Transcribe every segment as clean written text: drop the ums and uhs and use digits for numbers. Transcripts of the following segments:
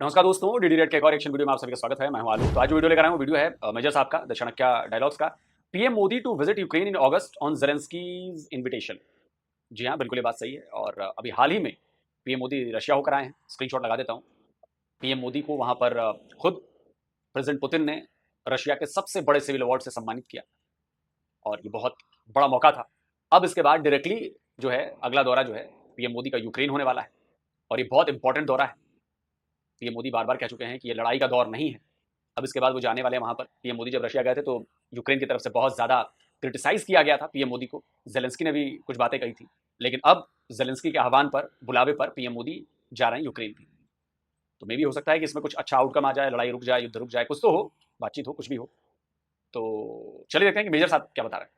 नमस्कार दोस्तों, DD red के एक और एक्शन वीडियो में आप सभी का स्वागत है। मैं हूं आलू। तो आज जो वीडियो लेकर आया हूं, वीडियो है मेजर साहब का, द चाणक्य डायलॉग्स का। PM Modi to visit Ukraine in August on Zelenskyy's invitation. जी हाँ, बिल्कुल ये बात सही है। और अभी हाल ही में पीएम मोदी रशिया होकर आए हैं। स्क्रीनशॉट लगा देता हूँ। पीएम मोदी को वहाँ पर खुद प्रेसिडेंट पुतिन ने रशिया के सबसे बड़े सिविल अवार्ड से सम्मानित किया और ये बहुत बड़ा मौका था। अब इसके बाद डायरेक्टली जो है अगला दौरा जो है पीएम मोदी का यूक्रेन होने वाला है और ये बहुत इंपॉर्टेंट दौरा है। पीएम मोदी बार-बार कह चुके हैं कि ये लड़ाई का दौर नहीं है। अब इसके बाद वो जाने वाले हैं वहाँ पर। पीएम मोदी जब रशिया गए थे तो यूक्रेन की तरफ से बहुत ज़्यादा क्रिटिसाइज़ किया गया था पीएम मोदी को। ज़ेलेंस्की ने भी कुछ बातें कही थी। लेकिन अब ज़ेलेंस्की के आह्वान पर, बुलावे पर पीएम मोदी जा रहे हैं यूक्रेन भी। तो मे बी हो सकता है कि इसमें कुछ अच्छा आउटकम आ जाए, लड़ाई रुक जाए, युद्ध रुक जाए, कुछ तो हो, बातचीत हो, कुछ भी हो। तो चलिए देखते हैं कि मेजर साहब क्या बता रहे हैं।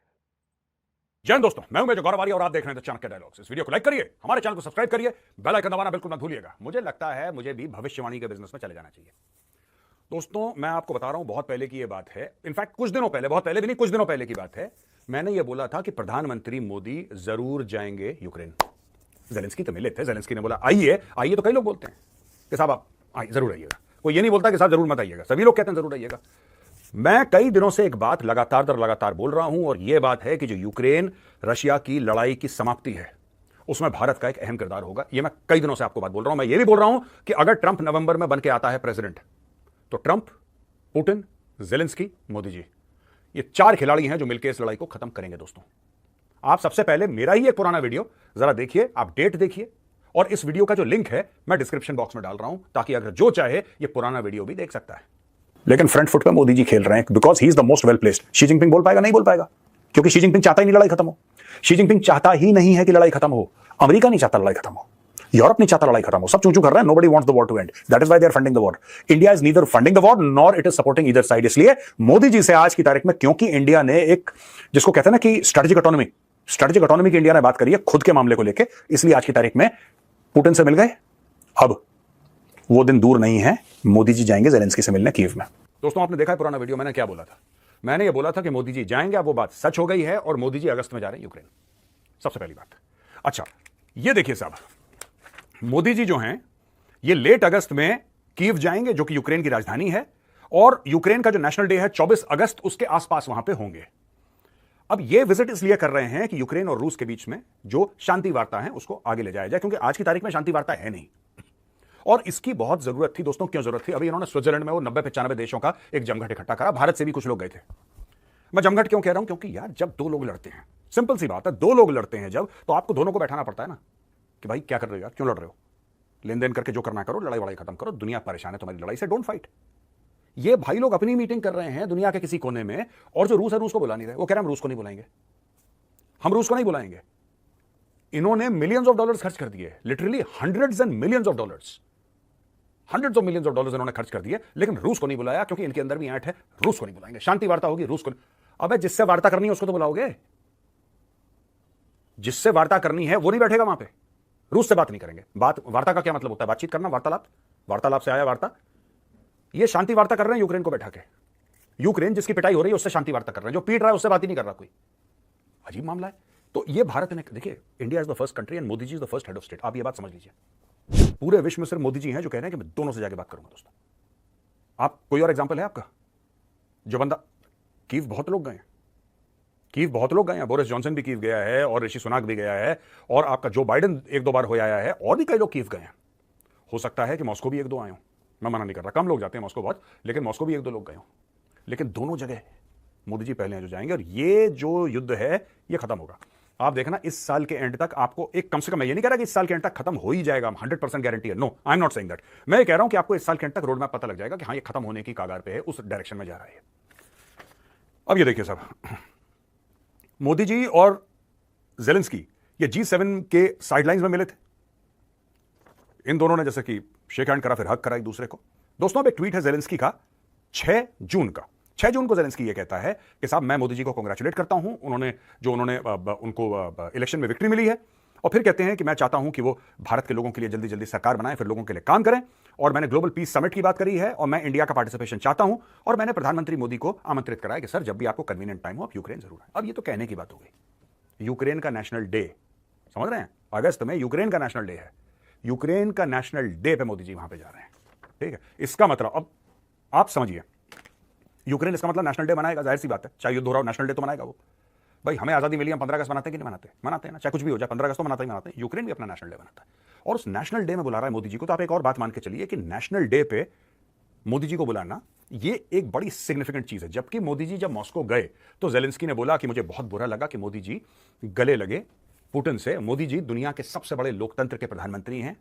जय हिंद दोस्तों, मैं हूं मेजर गौरव आर्य और आप देख रहे हैं द चाणक्य डायलॉग्स। इस वीडियो को लाइक करिए, हमारे चैनल को सब्सक्राइब करिए, बेल आइकन दबाना बिल्कुल मत भूलिएगा। मुझे लगता है मुझे भी भविष्यवाणी के बिजनेस में चले जाना चाहिए। दोस्तों, मैं आपको बता रहा हूं, बहुत पहले की ये बात है। इनफैक्ट कुछ दिनों पहले, बहुत पहले भी नहीं, कुछ दिनों पहले की बात है। मैंने ये बोला था कि प्रधानमंत्री मोदी जरूर जाएंगे यूक्रेन। ज़ेलेंस्की तो मिले थे, ज़ेलेंस्की ने बोला आइए आइए, तो कई लोग बोलते हैं कि साहब आप आइए, जरूर आइएगा। कोई ये नहीं बोलता कि साहब जरूर मत आइएगा, सभी लोग कहते हैं जरूर आइएगा। मैं कई दिनों से एक बात लगातार दर लगातार बोल रहा हूं और यह बात है कि जो यूक्रेन रशिया की लड़ाई की समाप्ति है उसमें भारत का एक अहम किरदार होगा। यह मैं कई दिनों से आपको बात बोल रहा हूं। मैं यह भी बोल रहा हूं कि अगर ट्रंप नवंबर में बन के आता है प्रेसिडेंट, तो Trump, Putin, Zelensky, Modi ji, ये चार खिलाड़ी हैं जो मिलकर इस लड़ाई को खत्म करेंगे। दोस्तों, आप सबसे पहले मेरा ही एक पुराना वीडियो जरा देखिए, आप डेट देखिए, और इस वीडियो का जो लिंक है मैं डिस्क्रिप्शन बॉक्स में डाल रहा हूं, ताकि अगर जो चाहे ये पुराना वीडियो भी देख सकता है। लेकिन फ्रंट फुट पे मोदी जी खेल रहे हैं because he is the most well placed. Xi Jinping बोल पाएगा? नहीं बोल पाएगा, क्योंकि शी जिनपिंग चाहता ही नहीं लड़ाई खत्म हो। शी जिनपिंग चाहता ही नहीं है कि लड़ाई खत्म हो। अमेरिका नहीं चाहता लड़ाई खत्म हो, यूरोप नहीं चाहता लड़ाई खत्म हो। सब चूं चूं कर रहे हैं। Nobody wants the war to end, that is why they are funding the war. India is neither funding the war nor it is supporting either side. इसलिए मोदी जी से आज की तारीख में, क्योंकि इंडिया ने एक, जिसको कहते हैं ना कि स्ट्रेटेजिक ऑटोनॉमी की इंडिया ने बात करी है खुद के मामले को लेकर, इसलिए आज की तारीख में पुतिन से मिल गए। अब वो दिन दूर नहीं है, मोदी जी जाएंगे ज़ेलेंस्की से मिलने कीव में। दोस्तों, आपने देखा है पुराना वीडियो, मैंने क्या बोला था? मैंने ये बोला था कि मोदी जी जाएंगे। अब वो बात सच हो गई है और मोदी जी अगस्त में जा रहे हैं यूक्रेन। सबसे पहली बात। अच्छा, ये देखिए साहब, मोदी जी जो हैं ये लेट अगस्त में कीव जाएंगे, जो कि यूक्रेन की राजधानी है, और यूक्रेन का जो नेशनल डे है 24 अगस्त, उसके आसपास वहां पे होंगे। अब ये विजिट इसलिए कर रहे हैं कि यूक्रेन और रूस के बीच में जो शांति वार्ता है उसको आगे ले जाया जाए, क्योंकि आज की तारीख में शांति वार्ता है नहीं और इसकी बहुत जरूरत थी। दोस्तों, क्यों जरूरत थी? अभी इन्होंने स्विट्जरलैंड में वो 90-95 देशों का एक जमघट इकट्ठा करा, भारत से भी कुछ लोग गए थे। मैं जमघट क्यों कह रहा हूं? क्योंकि यार, जब दो लोग लड़ते हैं, सिंपल सी बात है, दो लोग लड़ते हैं जब, तो आपको दोनों को बैठाना पड़ता है ना कि भाई क्या कर रहे हो यार, क्यों लड़ रहे हो? लेन देन करके जो करना करो, लड़ाई खत्म करो, दुनिया परेशान है तुम्हारी लड़ाई से, डोंट फाइट। ये भाई लोग अपनी मीटिंग कर रहे हैं दुनिया के किसी कोने में, और जो रूस है, रूस को बुला नहीं रहे। वो कह रहे हैं हम रूस को नहीं बुलाएंगे, हम रूस को नहीं बुलाएंगे। इन्होंने मिलियंस ऑफ डॉलर्स खर्च कर दिए, literally hundreds and millions of dollars, hundreds of millions of dollars इन्होंने खर्च कर दिए, लेकिन रूस को नहीं बुलाया, क्योंकि इनके अंदर भी ऐंठ है, रूस को नहीं बुलाएंगे। शांति वार्ता होगी, रूस को। अबे, जिससे वार्ता करनी है उसको तो बुलाओगे, जिससे वार्ता करनी है वो नहीं बैठेगा वहां पे। रूस से बात नहीं करेंगे। वार्ता का क्या मतलब होता है? बातचीत करना, वार्तालाप। वार्तालाप से आया वार्ता। ये शांति वार्ता कर रहे हैं यूक्रेन को बैठा के। यूक्रेन जिसकी पिटाई हो रही है उससे शांति वार्ता कर रहे हैं, जो पीट रहा है उससे बात ही नहीं कर रहा कोई। अजीब मामला है। तो ये भारत ने, देखिए, India is the first country and Modi ji is the first head of state. आप ये बात समझ लीजिए। पूरे विश्व में सिर्फ मोदी जी हैं जो कह रहे हैं कि मैं दोनों से जाके बात करूंगा। दोस्तों, आप कोई और एग्जांपल है आपका? जो बंदा कीव, बहुत लोग गए हैं, कीव बहुत लोग गए हैं, बोरिस जॉनसन भी कीव गया है और ऋषि सुनाक भी गया है, और आपका जो बाइडेन एक दो बार हो आया है, और भी कई लोग कीव गए हैं। हो सकता है कि मॉस्को भी एक दो आए हों, मैं मना नहीं कर रहा, कम लोग जाते हैं मॉस्को बहुत, लेकिन मॉस्को भी एक दो लोग गए हों। लेकिन दोनों जगह मोदी जी पहले हैं जो जाएंगे, और ये जो युद्ध है ये खत्म होगा। आप देखना, इस साल के एंड तक आपको एक, कम से कम, मैं ये नहीं कह रहा कि इस साल के एंड तक खत्म हो ही जाएगा, 100% गारंटी है, no, I am not saying that. मैं ये कह रहा हूं कि आपको इस साल के एंड तक रोड मैप पता लग जाएगा कि हाँ, ये खत्म होने की कागार पे है, उस डायरेक्शन में जा रहा है। अब ये देखिए साहब, मोदी जी और ज़ेलेंस्की ये G7 के साइडलाइंस में मिले थे। इन दोनों ने जैसे कि शेक हैंड करा, फिर हग करा एक दूसरे को। दोस्तों, अब एक ट्वीट है ज़ेलेंस्की का 6 जून का। 6 जून को ज़ेलेंस्की ये कहता है कि साहब, मैं मोदी जी को कांग्रेचुलेट करता हूं, उन्होंने उनको इलेक्शन में विक्ट्री मिली है, और फिर कहते हैं कि मैं चाहता हूं कि वो भारत के लोगों के लिए जल्दी जल्दी सरकार बनाएं, फिर लोगों के लिए काम करें, और मैंने ग्लोबल पीस समिट की बात करी है, और मैं इंडिया का पार्टिसिपेशन चाहता हूं, और मैंने प्रधानमंत्री मोदी को आमंत्रित करा है कि सर, जब भी आपको कन्वीनियंट टाइम हो आप यूक्रेन जरूर आए। अब ये तो कहने की बात हो गई। यूक्रेन का नेशनल डे, समझ रहे हैं, अगस्त में यूक्रेन का नेशनल डे है। यूक्रेन का नेशनल डे पे मोदी जी वहां पे जा रहे हैं। ठीक है, इसका मतलब अब आप समझिए, यूक्रेन इसका मतलब नेशनल डे मनाएगा, जाहिर सी बात है, चाहे युद्ध हो रहा हो नेशनल डे तो मनाएगा वो। भाई हमें आजादी मिली, हम 15 अगस्त मनाते हैं कि नहीं मनाते? मनाते हैं ना, चाहे कुछ भी हो जाए 15 अगस्त तो मनाते ही मनाते हैं। यूक्रेन भी अपना नेशनल डे मनाता है और उस नेशनल डे में बुला रहा है मोदी जी को। तो आप एक और बात मान के चलिए कि नेशनल डे पे मोदी जी को बुलाना ये एक बड़ी सिग्निफिकेंट चीज है। जबकि मोदी जी जब मॉस्को गए तो जेलेंस्की ने बोला कि मुझे बहुत बुरा लगा कि मोदी जी गले लगे पुतिन से। मोदी जी दुनिया के सबसे बड़े लोकतंत्र के प्रधानमंत्री हैं,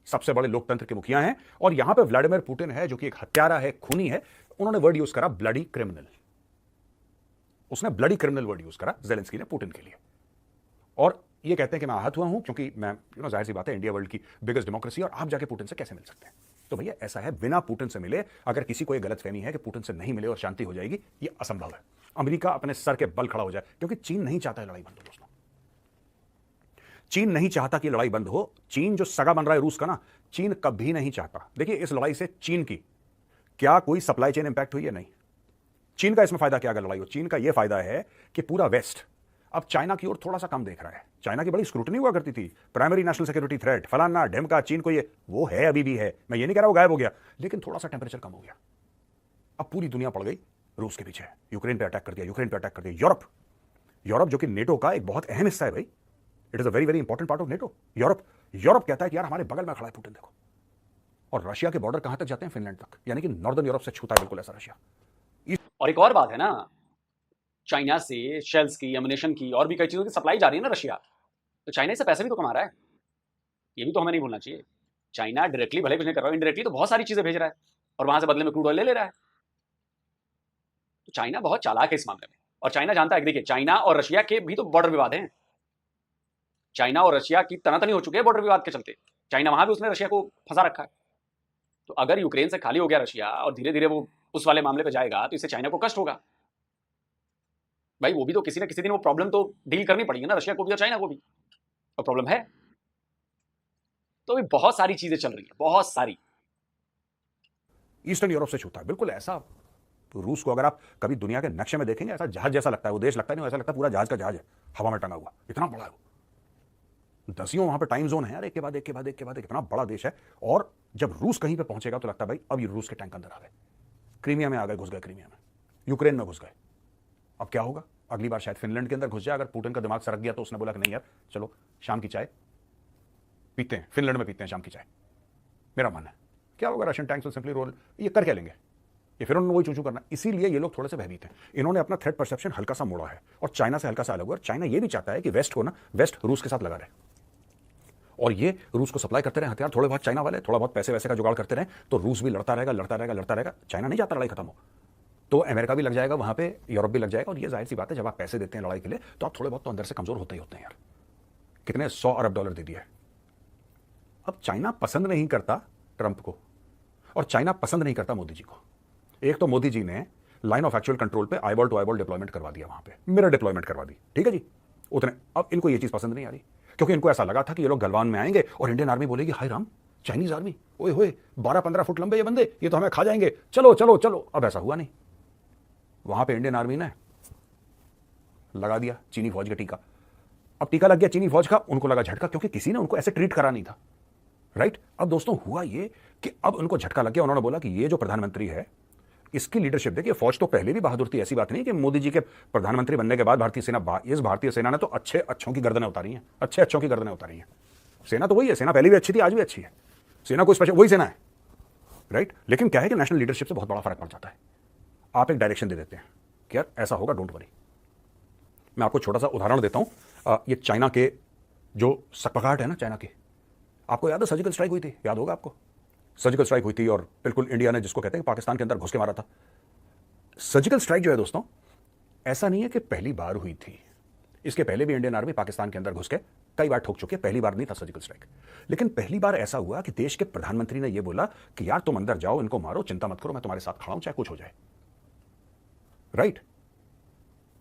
सबसे बड़े लोकतंत्र के मुखिया हैं, और यहां पे व्लादिमीर पुतिन है जो कि एक हत्यारा है, खूनी है। उन्होंने वर्ड यूज करा ब्लडी क्रिमिनल, उसने ब्लडी क्रिमिनल वर्ड यूज करा जेलेंस्की ने पुतिन के लिए। और ये कहते हैं कि मैं आहत हुआ हूं क्योंकि मैं जाहिर सी बात है इंडिया वर्ल्ड की बिगेस्ट डेमोक्रेसी, और आप जाके पुतिन से कैसे मिल सकते हैं? तो भैया ऐसा है, बिना पुतिन से मिले, अगर किसी को ये गलतफहमी है कि पुतिन से नहीं मिले और शांति हो जाएगी, ये असंभव है। अमेरिका अपने सर के बल खड़ा हो जाए, क्योंकि चीन नहीं चाहता है लड़ाई बंद हो दोस्तों। चीन नहीं चाहता कि लड़ाई बंद हो। चीन जो सगा बन रहा है रूस का ना, चीन कभी नहीं चाहता। देखिए इस लड़ाई से चीन की क्या कोई सप्लाई चेन इंपैक्ट हुई है? नहीं। चीन का इसमें फायदा क्या अगर लड़ाई हो? चीन का यह फायदा है कि पूरा वेस्ट अब चाइना की ओर थोड़ा सा कम देख रहा है। चाइना की बड़ी स्क्रूटनी हुआ करती थी, प्राइमरी नेशनल सिक्योरिटी थ्रेट, फलाना ढेमका, चीन को ये वो है, अभी भी है, मैं ये नहीं कह रहा वो गायब हो गया, लेकिन थोड़ा सा टेंपरेचर कम हो गया। अब पूरी दुनिया पड़ गई रूस के पीछे, यूक्रेन पे अटैक कर दिया, यूक्रेन पे अटैक कर दिया। यूरोप जो कि नेटो का एक बहुत अहम हिस्सा है भाई, it is a very very important part of NATO. Europe कहता है कि यार हमारे बगल में खड़ा है पुतिन, देखो। और रशिया के बॉर्डर कहां तक जाते हैं? फिनलैंड तक, यानी कि नॉर्दर्न यूरोप से छूता है बिल्कुल ऐसा रशिया। और एक और बात है ना, चाइना से शेल्स की, एमुनेशन की और भी कई चीज़ों की सप्लाई जा रही है ना रशिया, तो चाइना इससे पैसे भी तो कमा रहा है, ये भी तो हमें नहीं भूलना चाहिए। चाइना डायरेक्टली भले कुछ नहीं कर रहा है, इनडायरेक्टली तो बहुत सारी चीज़ें भेज रहा है और वहाँ से बदले में क्रूड ऑयल ले रहा है। तो चाइना बहुत चालाक है इस मामले में, और चाइना जानता है कि देखिए चाइना और रशिया के भी तो बॉर्डर विवाद हैं। चाइना और रशिया की तनातनी हो चुके हैं बॉर्डर विवाद के चलते। चाइना वहाँ भी उसने रशिया को फंसा रखा है। तो अगर यूक्रेन से खाली हो गया रशिया और धीरे धीरे वो उस वाले मामले पे जाएगा, तो इससे चाइना को कष्ट होगा। भाई वो भी तो किसी ना किसी दिन वो प्रॉब्लम तो डील करनी पड़ेगी ना, रशिया को भी और चाइना को भी, और प्रॉब्लम है। तो भी बहुत सारी चीजें चल रही है, बहुत सारी। ईस्टर्न यूरोप से छूता है बिल्कुल ऐसा। रूस को अगर आप कभी दुनिया के नक्शे में देखेंगे, ऐसा जहाज जैसा लगता है, वो देश लगता नहीं, ऐसा लगता है पूरा जहाज का जहाज है, हवा में टंगा हुआ, इतना बड़ा है वो। दसियों वहां पे टाइम जोन है यार, एक के बाद एक के बाद एक के बाद एक, इतना बड़ा देश है। और जब रूस कहीं पे पहुंचेगा तो लगता है भाई अब ये रूस के टैंक अंदर आ गए, क्रीमिया में आ गए, घुस गए क्रीमिया में, यूक्रेन में घुस गए। अब क्या होगा? अगली बार शायद फिनलैंड के अंदर घुस जाए। अगर पुतिन का दिमाग सरक गया तो उसने बोला कि नहीं यार चलो शाम की चाय पीते हैं, फिनलैंड में पीते हैं शाम की चाय, मेरा मानना है। क्या होगा? Russian tanks will simply roll, ये कर क्या लेंगे? ये फिर उन्होंने वही चूचू करना। इसीलिए ये लोग थोड़े से भयभीत हैं। इन्होंने अपना थ्रेट परसेप्शन हल्का सा मोड़ा है और चाइना से हल्का सा अलग हुआ। और चाइना ये भी चाहता है कि वेस्ट को ना, वेस्ट रूस के साथ लगा रहे और ये रूस को सप्लाई करते रहे हथियार, थोड़े बहुत चाइना वाले थोड़ा बहुत पैसे वैसे का जुगाड़ करते रहे, तो रूस भी लड़ता रहेगा लड़ता रहेगा लड़ता रहेगा। चाइना नहीं चाहता लड़ाई खत्म हो, तो अमेरिका भी लग जाएगा वहां पे, यूरोप भी लग जाएगा। और ये जाहिर सी बात है, जब आप पैसे देते हैं लड़ाई के लिए तो आप थोड़े बहुत तो अंदर से कमजोर होते ही होते हैं यार। कितने 100 अरब डॉलर दे दिया है। अब चाइना पसंद नहीं करता ट्रंप को और चाइना पसंद नहीं करता मोदी जी को। एक तो मोदी जी ने लाइन ऑफ एक्चुअल कंट्रोल पे आईबॉल टू आईबॉल डिप्लॉयमेंट करवा दिया, वहां पे मिरर डिप्लॉयमेंट करवा दी, ठीक है जी उतने। अब इनको ये चीज पसंद नहीं आ रही, क्योंकि इनको ऐसा लगा था कि ये लोग गलवान में आएंगे और इंडियन आर्मी बोलेगी हाय राम, चाइनीज आर्मी, ओए होए 12-15 फुट लंबे ये बंदे, ये तो हमें खा जाएंगे, चलो चलो चलो। अब ऐसा हुआ नहीं, वहां पे इंडियन आर्मी ने लगा दिया चीनी फौज का टीका। अब टीका लग गया चीनी फौज का, उनको लगा झटका, क्योंकि किसी ने उनको ऐसे ट्रीट करा नहीं था, राइट। अब दोस्तों हुआ ये कि अब उनको झटका लग गया। उन्होंने बोला कि ये जो प्रधानमंत्री है इसकी लीडरशिप देखिए। फौज तो पहले भी बहादुर थी, ऐसी बात नहीं कि मोदी जी के प्रधानमंत्री बनने के बाद भारतीय सेना, इस भारतीय सेना ने तो अच्छे अच्छों की गर्दनें उतारी हैं, अच्छे अच्छों की गर्दनें उतारी हैं। सेना तो वही है, सेना पहले भी अच्छी थी, आज भी अच्छी है। सेना कोई स्पेशल, वही सेना है, राइट। लेकिन क्या है कि नेशनल लीडरशिप से बहुत बड़ा फर्क पड़ जाता है। आप एक डायरेक्शन दे देते हैं कि यार ऐसा होगा, डोंट वरी। मैं आपको छोटा सा उदाहरण देता हूं। ये चाइना के जो सकपकाहट है ना, चाइना की, आपको याद है सर्जिकल स्ट्राइक हुई थी, याद होगा आपको। सर्जिकल स्ट्राइक हुई थी और बिल्कुल इंडिया ने, जिसको कहते हैं, पाकिस्तान के अंदर घुस के मारा था। सर्जिकल स्ट्राइक जो है दोस्तों, ऐसा नहीं है कि पहली बार हुई थी। इसके पहले भी इंडियन आर्मी पाकिस्तान के अंदर घुस के कई बार ठोक चुकी है, पहली बार नहीं था सर्जिकल स्ट्राइक। लेकिन पहली बार ऐसा हुआ कि देश के प्रधानमंत्री ने यह बोला कि यार तुम अंदर जाओ, इनको मारो, चिंता मत करो, मैं तुम्हारे साथ खड़ा हूं, चाहे कुछ हो जाए, राइट।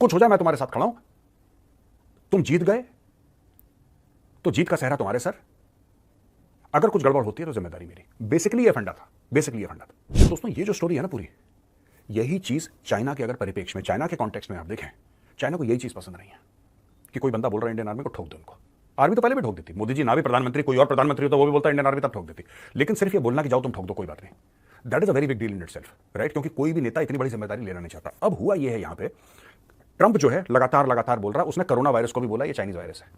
कुछ हो जाए मैं तुम्हारे साथ खड़ा हूं। तुम जीत गए तो जीत का सेहरा तुम्हारे सर, अगर कुछ गड़बड़ होती है तो जिम्मेदारी मेरी। बेसिकली ये फंडा था, बेसिकली ये फंडा था। दोस्तों ये जो स्टोरी है ना पूरी, यही चीज चाइना के अगर परिप्रेक्ष्य में, चाइना के कॉन्टेक्स्ट में आप देखें, चाइना को यही चीज पसंद नहीं है कि कोई बंदा बोल रहा है इंडियन आर्मी को ठोक दो उनको। आर्मी तो पहले भी ठोक देती, मोदी जी ना भी प्रधानमंत्री, कोई और प्रधानमंत्री हो तो वो भी बोलता इंडियन आर्मी तब ठोक देती। लेकिन सिर्फ ये बोलना कि जाओ तुम ठोक दो, कोई बात नहीं, that is a very big deal in itself, right? क्योंकि कोई भी नेता इतनी बड़ी जिम्मेदारी लेना नहीं चाहता। अब हुआ ये है, यहां पे ट्रंप जो है लगातार लगातार बोल रहा है, उसने कोरोना वायरस को भी बोला ये चाइनीज वायरस है,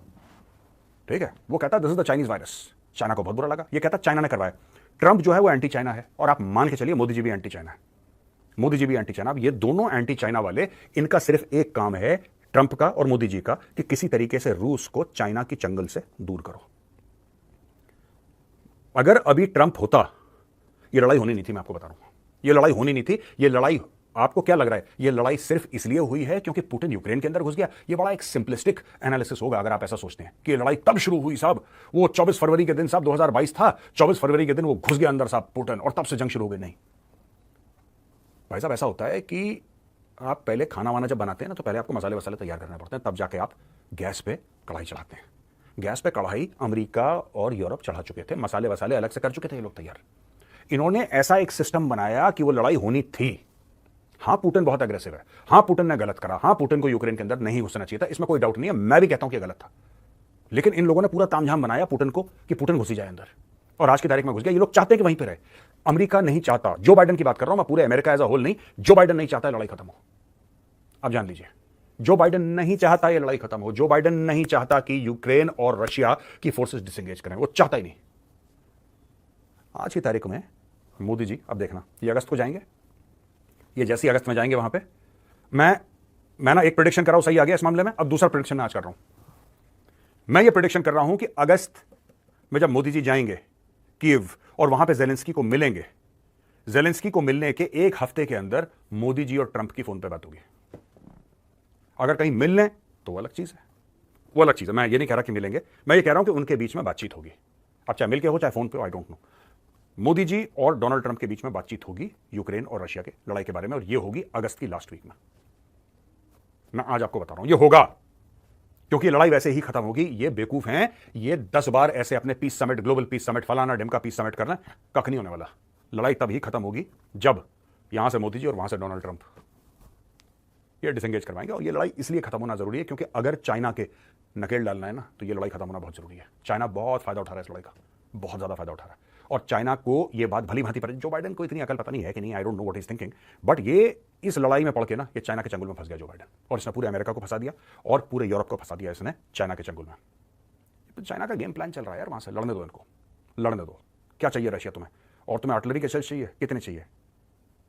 ठीक है? वो कहता है this is the Chinese virus. China को बहुत बुरा लगा, ये कहता चाइना ने करवाया। ट्रंप जो है वो एंटी चाइना है, और आप मान के चलिए मोदी जी भी एंटी चाइना है, मोदी जी भी एंटी चाइना। अब ये दोनों एंटी चाइना वाले, इनका सिर्फ एक काम है, ट्रंप का और मोदी जी का, कि किसी तरीके से रूस को चाइना की चंगल से दूर करो। अगर अभी ट्रंप होता, ये लड़ाई होनी नहीं थी, मैं आपको बता रहा हूं, ये लड़ाई होनी नहीं थी। ये लड़ाई, आपको क्या लग रहा है, ये लड़ाई सिर्फ इसलिए हुई है क्योंकि पुतिन यूक्रेन के अंदर घुस गया? ये बड़ा एक सिंपलिस्टिक एनालिसिस होगा अगर आप ऐसा सोचते हैं कि ये लड़ाई तब शुरू हुई साहब, वो 24 फरवरी के दिन साहब 2022 था, 24 फरवरी के दिन वो घुस गया अंदर साहब पुतिन, और तब से जंग शुरू हो गई। नहीं भाई साहब, ऐसा होता है कि आप पहले खाना वाना जब बनाते हैं ना, तो पहले आपको मसाले वसाले तैयार करने पड़ते हैं, तब जाके आप गैस पे कढ़ाई चढ़ाते हैं। गैस पे कढ़ाई अमेरिका और यूरोप चढ़ा चुके थे, मसाले वसाले अलग से कर चुके थे ये लोग तैयार। इन्होंने ऐसा एक सिस्टम बनाया कि वो लड़ाई होनी थी। हाँ, पुतिन बहुत अग्रेसिव है, हाँ पुतिन ने गलत करा, हाँ पुतिन को यूक्रेन के अंदर नहीं घुसना चाहिए था, इसमें कोई डाउट नहीं है, मैं भी कहता हूं कि गलत था। लेकिन इन लोगों ने पूरा तामझाम बनाया पुतिन को कि पुतिन घुसी जाए अंदर, और आज की तारीख में घुस गया। ये लोग चाहते हैं कि वहीं पे रहे। अमेरिका नहीं चाहता, जो बाइडेन की बात कर रहा हूं मैं, पूरे अमेरिका एज अ होल नहीं, जो बाइडेन नहीं चाहता है लड़ाई खत्म हो। अब जान लीजिए, जो बाइडेन नहीं चाहता ये लड़ाई खत्म हो, जो बाइडेन नहीं चाहता कि यूक्रेन और रशिया की फोर्सेस डिसएंगेज करें, वो चाहता ही नहीं। आज की तारीख में मोदी जी, अब देखना, ये अगस्त को जाएंगे, ये जैसे अगस्त में जाएंगे वहां पे, मैं ना एक प्रेडिक्शन कर रहा हूं, सही आ गया इस मामले में। अब दूसरा प्रेडिक्शन मैं आज कर रहा हूं। मैं ये प्रेडिक्शन कर रहा हूं कि अगस्त में जब मोदी जी जाएंगे कीव और वहां पे जेलेंस्की को मिलेंगे, जेलेंस्की को मिलने के एक हफ्ते के अंदर मोदी जी और ट्रंप की फोन पे बात होगी। अगर कहीं मिल लें तो वो अलग चीज है, वो अलग चीज है। मैं ये नहीं कह रहा कि मिलेंगे, मैं ये कह रहा हूं कि उनके बीच में बातचीत होगी। अब चाहे मिलके हो चाहे फोन पे हो, I don't know. Modi ji और डोनाल्ड ट्रंप के बीच में बातचीत होगी यूक्रेन और रशिया के लड़ाई के बारे में, और ये होगी अगस्त की लास्ट वीक में। मैं आज आपको बता रहा हूं ये होगा, क्योंकि लड़ाई वैसे ही खत्म होगी। ये बेवकूफ हैं, ये 10 बार ऐसे अपने peace summit, global peace summit, फलाना ढिमका पीस समिट करना, कख नहीं होने वाला। लड़ाई तब ही खत्म होगी जब यहां से मोदी जी और वहां से डोनाल्ड ट्रंप ये डिसएंगेज करवाएंगे। और ये लड़ाई इसलिए खत्म होना जरूरी है क्योंकि अगर चाइना के नकेल डालना है ना, तो ये लड़ाई खत्म होना बहुत जरूरी है। चाइना बहुत फायदा उठा रहा है इस लड़ाई का, बहुत ज्यादा फायदा उठा रहा है। और चाइना को ये बात भली भांति पर, जो बाइडेन को इतनी अकल पता नहीं है कि नहीं, I don't know what is thinking, but ये इस लड़ाई में पड़ के ना, ये चाइना के चंगुल में फंस गया जो बाइडेन, और इसने पूरे अमेरिका को फंसा दिया और पूरे यूरोप को फंसा दिया इसने चाइना के चंगुल में। तो चाइना का गेम प्लान चल रहा है यार, वहां से लड़ने दो इनको, लड़ने दो। क्या चाहिए रशिया तुम्हें? और तुम्हें आर्टिलरी के शेल्स चाहिए, कितने चाहिए?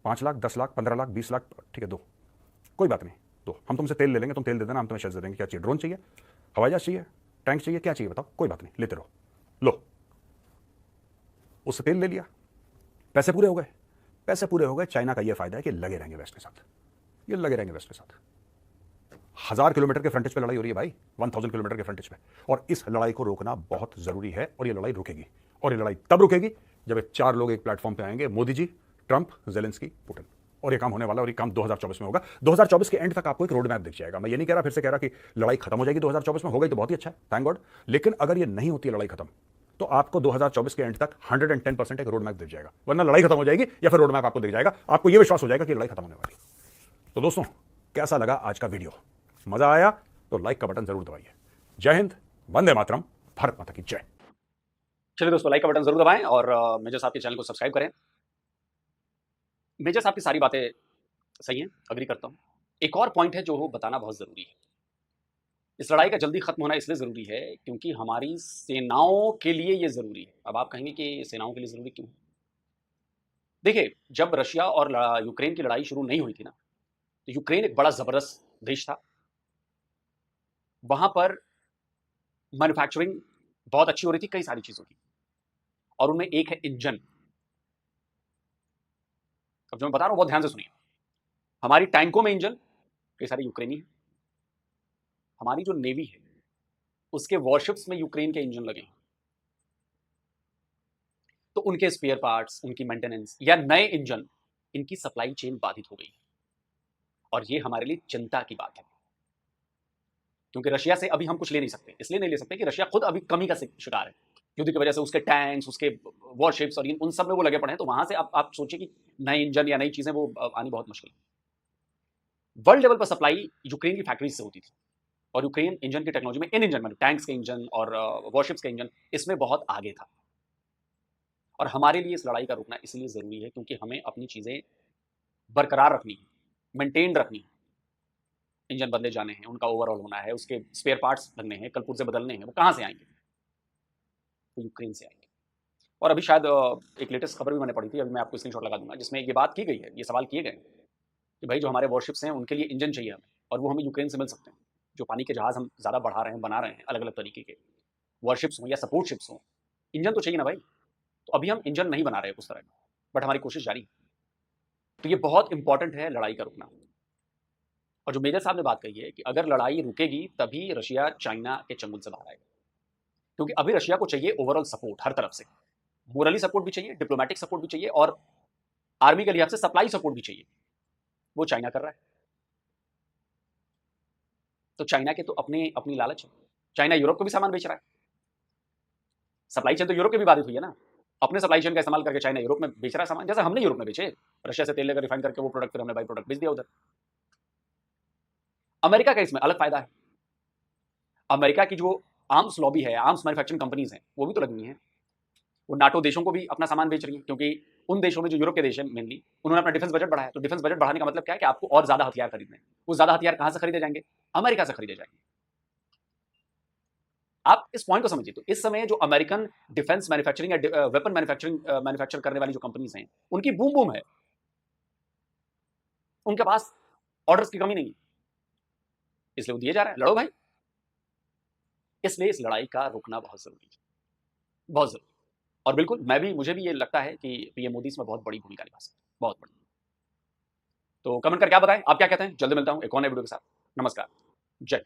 5 लाख, 10 लाख, 15 लाख, 20 लाख, ठीक है दो, कोई बात नहीं, तो हम तुमसे तेल ले लेंगे, तुम तेल दे देना, हम तुम्हें शेल्स दे देंगे। क्या चाहिए? ड्रोन चाहिए, हवाई जहाज चाहिए, टैंक चाहिए, क्या चाहिए बताओ? कोई बात नहीं, लेते रहो। लो, उससे तेल ले लिया, पैसे पूरे हो गए, पैसे पूरे हो गए। चाइना का यह फायदा है कि लगे रहेंगे वेस्ट के साथ, ये लगे रहेंगे वेस्ट के साथ। 1000 किलोमीटर के फ्रंटेज पे लड़ाई हो रही है भाई, 1000 किलोमीटर के फ्रंटेज पे, और इस लड़ाई को रोकना बहुत जरूरी है। और ये लड़ाई रुकेगी, और ये लड़ाई तब रुकेगी जब ये 4 लोग एक प्लेटफॉर्म पे आएंगे, Modi ji, Trump, Zelensky, Putin, और ये काम होने वाला, और ये काम 2024 में होगा। 2024 के एंड तक आपको एक रोड मैप दिख जाएगा। मैं ये नहीं कह रहा, फिर से कह रहा कि लड़ाई खत्म हो जाएगी 2024 में, हो गई तो बहुत ही अच्छा है, थैंक गॉड। लेकिन अगर ये नहीं होती है लड़ाई खत्म, तो आपको 2024 के एंड तक 110% एक रोड मैप दिख जाएगा, वरना लड़ाई खत्म हो जाएगी या फिर रोड मैप आपको दिख जाएगा, आपको यह विश्वास हो जाएगा कि लड़ाई खत्म होने वाली। तो दोस्तों, कैसा लगा आज का वीडियो? मजा आया तो लाइक का बटन जरूर दबाइए। जय हिंद, वंदे मातरम, भारत माता की जय। चलिए दोस्तों, लाइक का बटन जरूर दबाएं और मेजर साहब के चैनल को सब्सक्राइब करें। मेजर साहब की सारी बातें सही हैं, अग्री करता हूं। एक और पॉइंट है जो बताना बहुत जरूरी है। इस लड़ाई का जल्दी खत्म होना इसलिए जरूरी है क्योंकि हमारी सेनाओं के लिए ये जरूरी है। अब आप कहेंगे कि सेनाओं के लिए जरूरी क्यों? देखिए, जब रशिया और यूक्रेन की लड़ाई शुरू नहीं हुई थी ना, तो यूक्रेन एक बड़ा जबरदस्त देश था। वहां पर मैन्युफैक्चरिंग बहुत अच्छी हो रही थी कई सारी चीजों की, और उनमें एक है इंजन। अब जो मैं बता रहा हूं बहुत ध्यान से सुनिए। हमारी टैंकों में इंजन कई सारे यूक्रेनी है, हमारी जो नेवी है उसके वॉरशिप्स में यूक्रेन के इंजन लगे हैं। तो उनके स्पेयर पार्ट्स, उनकी मेंटेनेंस या नए इंजन, इनकी सप्लाई चेन बाधित हो गई है, और ये हमारे लिए चिंता की बात है। क्योंकि रशिया से अभी हम कुछ ले नहीं सकते, इसलिए नहीं ले सकते कि रशिया खुद अभी कमी का शिकार है युद्ध की वजह से। उसके टैंक्स, उसके वॉरशिप्स और उन सब में वो लगे पड़े हैं। तो वहां से आप सोचिए कि नए इंजन या नई चीजें वो आनी बहुत मुश्किल है। वर्ल्ड लेवल पर सप्लाई यूक्रेन की फैक्ट्रीज से होती थी, और यूक्रेन इंजन की टेक्नोलॉजी में, इन इंजन में, टैंक्स के इंजन और वॉरशिप्स के इंजन, इसमें बहुत आगे था। और हमारे लिए इस लड़ाई का रुकना इसलिए ज़रूरी है क्योंकि हमें अपनी चीज़ें बरकरार रखनी है, मेंटेन रखनी है। इंजन बदले जाने हैं, उनका ओवरऑल होना है, उसके स्पेयर पार्ट्स बनने हैं, कल पुर्जे बदलने हैं, वो कहाँ से आएंगे? तो यूक्रेन से आएंगे। और अभी शायद एक लेटेस्ट खबर भी मैंने पढ़ी थी, अभी मैं आपको स्क्रीनशॉट लगा दूंगा, जिसमें ये बात की गई है, ये सवाल किए गए हैं कि भाई जो हमारे वॉरशिप्स हैं उनके लिए इंजन चाहिए हमें, और वो हमें यूक्रेन से मिल सकते हैं। जो पानी के जहाज़ हम ज़्यादा बढ़ा रहे हैं, बना रहे हैं, अलग अलग तरीके के वॉरशिप्स हों या सपोर्ट शिप्स हों, इंजन तो चाहिए ना भाई। तो अभी हम इंजन नहीं बना रहे हैं उस तरह का, बट हमारी कोशिश जारी है। तो ये बहुत इंपॉर्टेंट है लड़ाई का रुकना। और जो मेजर साहब ने बात कही है कि अगर लड़ाई रुकेगी तभी रशिया चाइना के चंगुल से बाहर आएगा, क्योंकि अभी रशिया को चाहिए ओवरऑल सपोर्ट हर तरफ से, मोरली सपोर्ट भी चाहिए, डिप्लोमेटिक सपोर्ट भी चाहिए, और आर्मी के लिहाज से सप्लाई सपोर्ट भी चाहिए। वो चाइना कर रहा है। तो चाइना के तो अपने अपनी लालच है। चाइना यूरोप को भी सामान बेच रहा है, सप्लाई चेन तो यूरोप की भी बाधित हुई है ना। अपने सप्लाई चेन का इस्तेमाल करके चाइना यूरोप में बेच रहा है सामान, जैसे हमने यूरोप में बेचे, रशिया से तेल लेकर रिफाइन करके वो प्रोडक्ट फिर हमने बाई प्रोडक्ट बेच दिया उधर। अमेरिका का इसमें अलग फायदा है। अमेरिका की जो आर्म्स लॉबी है, आर्म्स मैन्युफैक्चरिंग कंपनीज हैं, वो भी तो लगी हैं। वो नाटो देशों को भी अपना सामान बेच रही है, क्योंकि उन देशों में जो यूरोप के देश हैं मेनली, उन्होंने अपना डिफेंस बजट बढ़ाया। तो डिफेंस बजट बढ़ाने का मतलब क्या है कि आपको और ज्यादा हथियार खरीदने हैं। वो ज्यादा हथियार कहां से खरीदे जाएंगे? अमेरिका से खरीदे जाएंगे। आप इस पॉइंट को समझिए। तो इस समय जो अमेरिकन डिफेंस मैन्युफैक्चरिंग या वेपन मैन्युफैक्चर करने वाली जो कंपनीज हैं, उनकी बूम बूम है, उनके पास ऑर्डर्स की कमी नहीं है, इसलिए वो दिए जा रहे हैं। लड़ो भाई। इसलिए इस लड़ाई का रुकना बहुत जरूरी है, बहुत जरूरी। और बिल्कुल मुझे भी ये लगता है कि पीएम मोदी इसमें बहुत बड़ी भूमिका निभा सकते हैं, बहुत बड़ी। तो कमेंट करके आप बताएं, आप क्या कहते हैं। जल्दी मिलता हूं एक और नए वीडियो के साथ। नमस्कार, जय।